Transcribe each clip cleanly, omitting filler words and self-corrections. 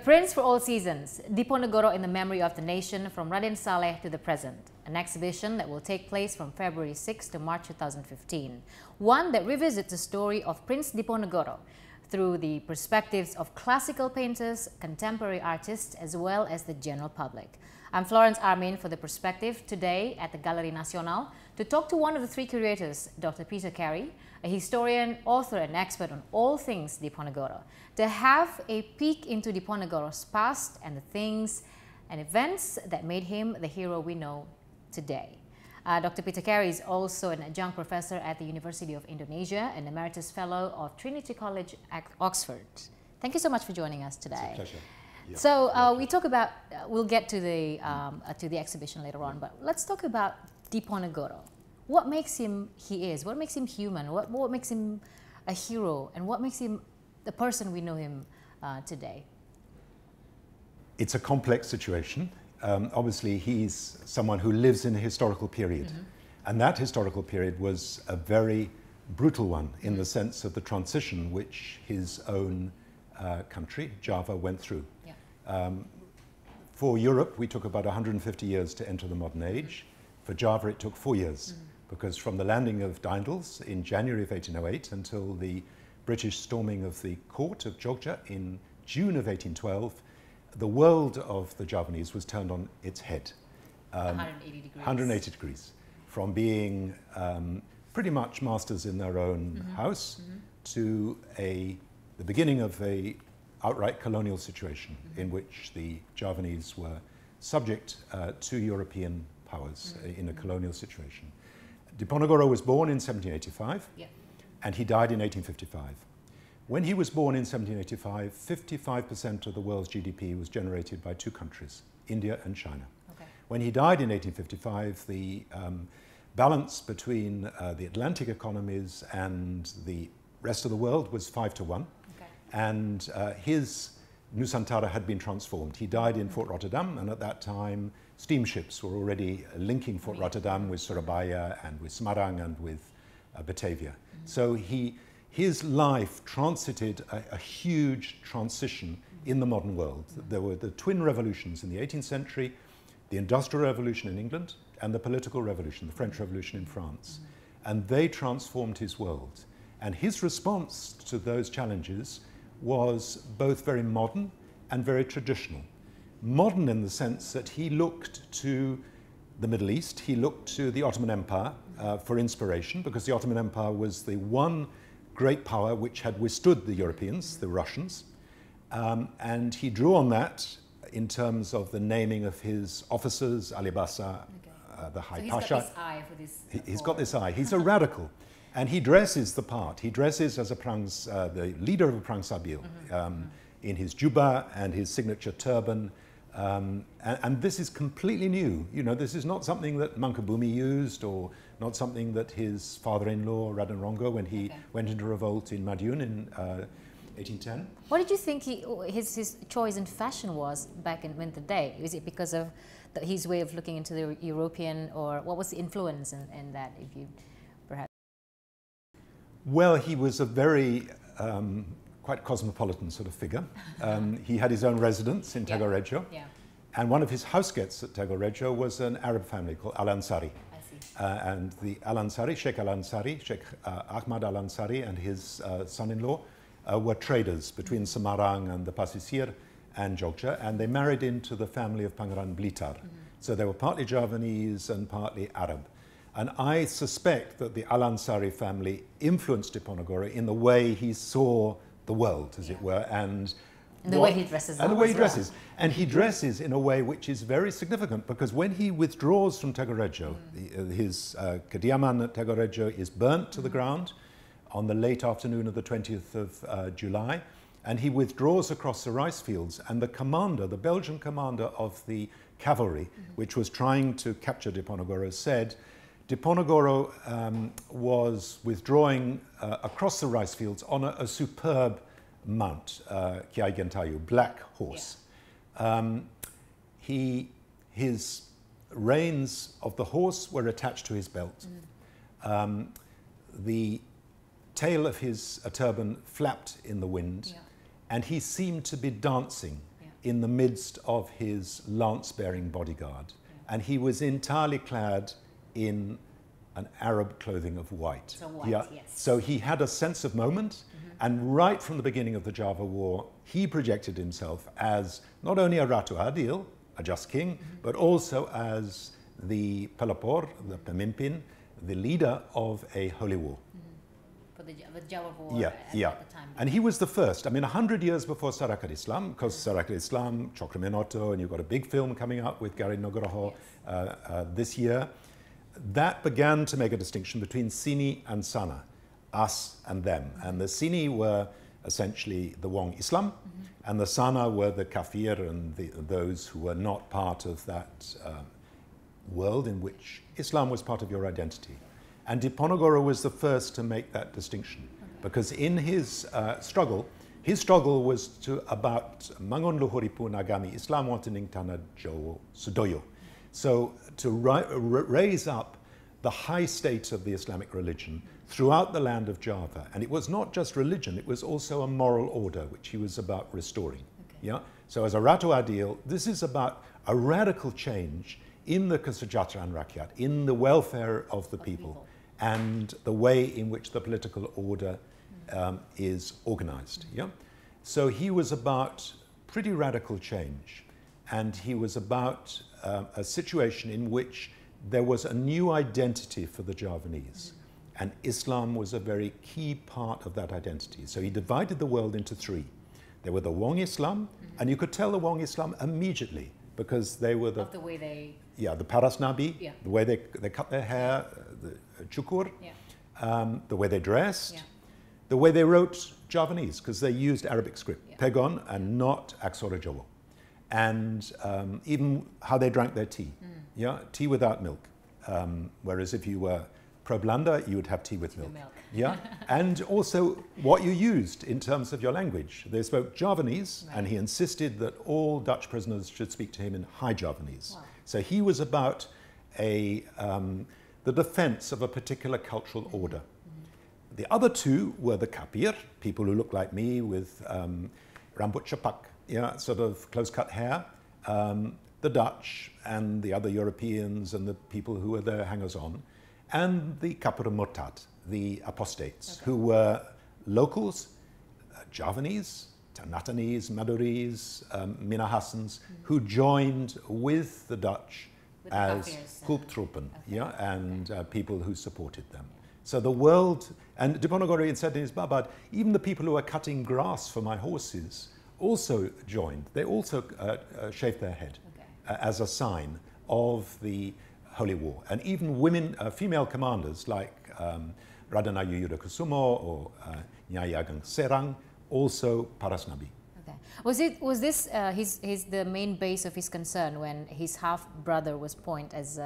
Prince for All Seasons, Diponegoro in the Memory of the Nation from Raden Saleh to the Present, an exhibition that will take place from February 6 to March 2015, one that revisits the story of Prince Diponegoro through the perspectives of classical painters, contemporary artists, as well as the general public. I'm Florence Armein for The Perspective today at the Galerie Nacional to talk to one of the three curators, Dr. Peter Caley, a historian, author and expert on all things Diponegoro, to have a peek into Diponegoro's past and the things and events that made him the hero we know today. Dr. Peter Caley is also an adjunct professor at the University of Indonesia and emeritus fellow of Trinity College, Oxford. Thank you so much for joining us today. It's a pleasure. Yeah. So we talk about, we'll get to the exhibition later on, but let's talk about Diponegoro. What makes him he is? What makes him human? What makes him a hero? And what makes him the person we know him today? It's a complex situation. Obviously, he's someone who lives in a historical period. And that historical period was a very brutal one in the sense of the transition which his own country, Java, went through. Yeah. For Europe, we took about 150 years to enter the modern age. For Java, it took 4 years, because from the landing of Daendels in January of 1808 until the British storming of the court of Jogja in June of 1812, the world of the Javanese was turned on its head. 180 degrees. 180 degrees. From being pretty much masters in their own house to the beginning of a outright colonial situation in which the Javanese were subject to European powers in a colonial situation. Diponegoro was born in 1785 and he died in 1855. When he was born in 1785, 55% of the world's GDP was generated by two countries, India and China. Okay. When he died in 1855, the balance between the Atlantic economies and the rest of the world was 5 to 1. Okay. And his Nusantara had been transformed. He died in Fort Rotterdam, and at that time, steamships were already linking Fort Rotterdam with Surabaya and with Semarang and with Batavia. So his life transited a huge transition in the modern world. There were the twin revolutions in the 18th century, the Industrial Revolution in England and the Political Revolution, the French Revolution in France. And they transformed his world. And his response to those challenges was both very modern and very traditional. Modern in the sense that he looked to the Middle East, he looked to the Ottoman Empire for inspiration, because the Ottoman Empire was the one great power which had withstood the Europeans, the Russians. And he drew on that in terms of the naming of his officers, Ali Basa, the High Pasha. He's got this eye for this. He's got this eye. He's a radical. And he dresses the part. He dresses as the leader of a Perang Sabil in his juba and his signature turban. And this is completely new. You know, this is not something that Mangkubumi used, or not something that his father-in-law, Raden Rongo, when he went into revolt in Madiun in 1810. What did you think his choice in fashion was back in the day? Is it because of his way of looking into the European, or what was the influence in that, if you perhaps? Well, he was a very quite cosmopolitan sort of figure. He had his own residence in Tegorejo, and one of his house guests at Tegorejo was an Arab family called Al Ansari. And the Al Ansari, Sheikh Al Ansari, Sheikh Ahmad Al Ansari and his son-in-law were traders between Semarang and the Pasisir and Jogja, and they married into the family of Pangeran Blitar. So they were partly Javanese and partly Arab. And I suspect that the Al Ansari family influenced Diponegoro in the way he saw the world, as it were, and the way he dresses. And the way he dresses. And he dresses in a way which is very significant, because when he withdraws from Tegorejo, his Kediaman at Tegorejo is burnt to the ground on the late afternoon of the 20th of July, and he withdraws across the rice fields, and the commander, the Belgian commander of the cavalry, which was trying to capture Diponegoro, said Diponegoro was withdrawing across the rice fields on a superb mount, Kiai Gentayu, black horse. His reins of the horse were attached to his belt. The tail of his turban flapped in the wind, and he seemed to be dancing in the midst of his lance-bearing bodyguard. And he was entirely clad in an Arab clothing of white. So white, yes. So he had a sense of moment, and right from the beginning of the Java War, he projected himself as not only a Ratu Adil, a just king, but also as the pelopor, the pemimpin, the leader of a holy war. For the Java War at the time. And he was the first. I mean, 100 years before Sarakat Islam, because Sarakat Islam, Chokramenoto, and you've got a big film coming up with Gary Nugroho this year. That began to make a distinction between Sini and Sana, us and them. And the Sini were essentially the Wong Islam, and the Sana were the Kafir and those who were not part of that world in which Islam was part of your identity. And Diponegoro was the first to make that distinction, because in his struggle was about Mangon Luhuripu Nagami Islam Wantaning Tana Jo Sudoyo. So to raise up the high state of the Islamic religion throughout the land of Java. And it was not just religion, it was also a moral order, which he was about restoring. Yeah? So as a Ratu Adil, this is about a radical change in the Kesejahteraan Rakyat, in the welfare of the people, and the way in which the political order is organized. Yeah? So he was about pretty radical change, and he was about a situation in which there was a new identity for the Javanese, and Islam was a very key part of that identity. So he divided the world into three. There were the Wong Islam, and you could tell the Wong Islam immediately, because they were the way they... Yeah, the Paras Nabi, the way they cut their hair, the chukur, the way they dressed, the way they wrote Javanese, because they used Arabic script, Pegon and not Aksara Jawa. And even how they drank their tea, tea without milk. Whereas if you were pro-Blanda, you would have tea with milk. And also what you used in terms of your language. They spoke Javanese, and he insisted that all Dutch prisoners should speak to him in High Javanese. So he was about the defense of a particular cultural order. The other two were the Kapir, people who look like me with rambut chapak, sort of close-cut hair, the Dutch and the other Europeans and the people who were their hangers-on, and the Kapur Murtad, the apostates, who were locals, Javanese, Tanatanese, Madurese, Minahasans, who joined with the Dutch as Kulptruppen, and people who supported them. So the world, and Diponegoro said in his Babad, even the people who are cutting grass for my horses also joined. They also shaved their head as a sign of the Holy War. And even women, female commanders like Radhanayu Yudakusumo or Nyayagang Serang, also Paras Nabi. Was this the main base of his concern when his half-brother was appointed as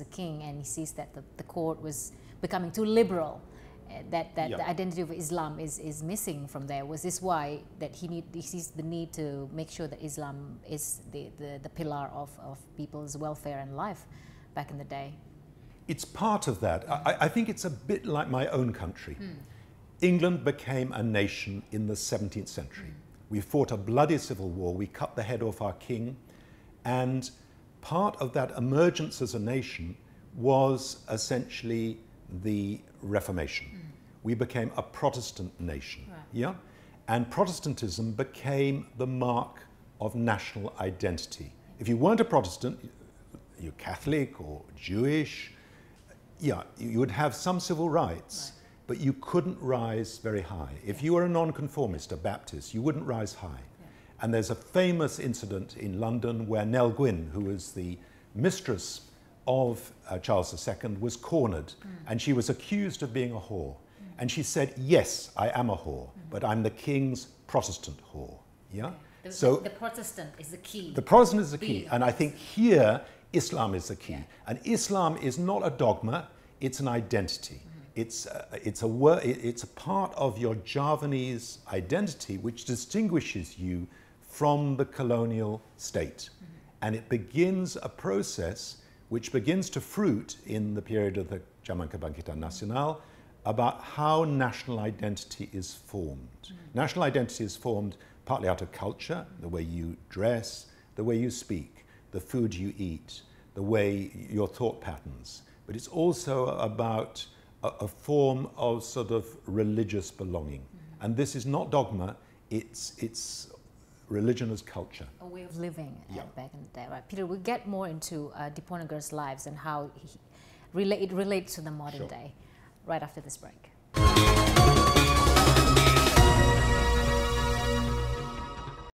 a king, and he sees that the court was becoming too liberal, that the identity of Islam is missing from there? Was this why that he sees the need to make sure that Islam is the pillar of people's welfare and life back in the day? It's part of that. I think it's a bit like my own country. England became a nation in the 17th century. We fought a bloody civil war, we cut the head off our king, and part of that emergence as a nation was essentially the Reformation. We became a Protestant nation, and Protestantism became the mark of national identity. If you weren't a Protestant, you're Catholic or Jewish, you would have some civil rights, but you couldn't rise very high. If you were a nonconformist, a Baptist, you wouldn't rise high. And there's a famous incident in London where Nell Gwyn, who was the mistress of Charles II, was cornered, and she was accused of being a whore. And she said, yes, I am a whore, but I'm the king's Protestant whore. So the Protestant is the key. The Protestant is the key, and I think here Islam is the key. And Islam is not a dogma, it's an identity. It's a part of your Javanese identity which distinguishes you from the colonial state. And it begins a process which begins to fruit in the period of the Zaman Kebangkitan Nasional about how national identity is formed. National identity is formed partly out of culture, the way you dress, the way you speak, the food you eat, the way your thought patterns. But it's also about a form of sort of religious belonging. And this is not dogma, it's religion as culture. A way of living back in the day, right? Peter, we'll get more into Diponegoro's lives and how it relates to the modern day right after this break.